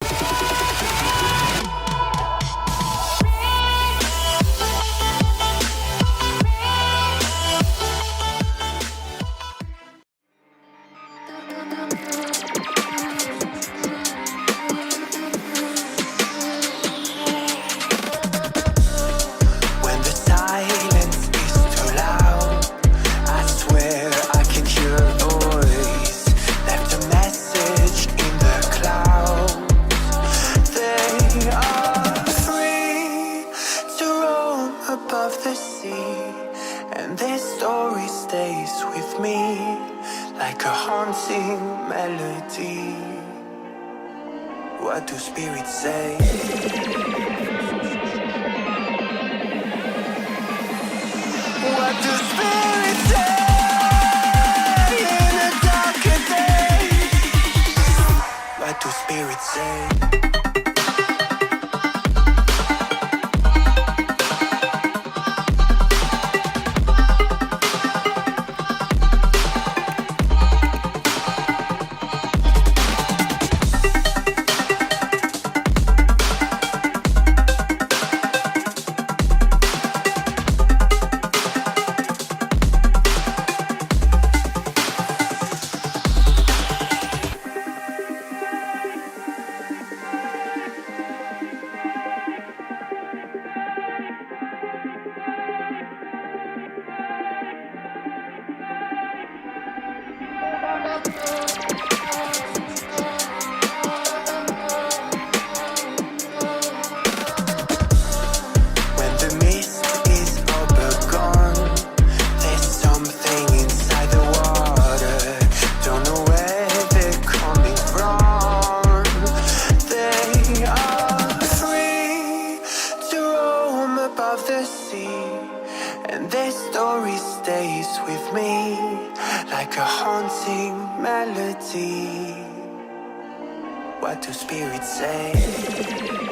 When the silence is too loud, I swear I can hear a voice. Left a message in the clouds. They are free to roam above the sea, and their story stays with me like a haunting melody. What do spirits say? What do spirits say in a darker day? What do spirits say? When the mist is all but gone, there's something inside the water. Don't know where they're coming from. They are free to roam above the sea, and their story stays with me like a haunting melody. What do spirits say?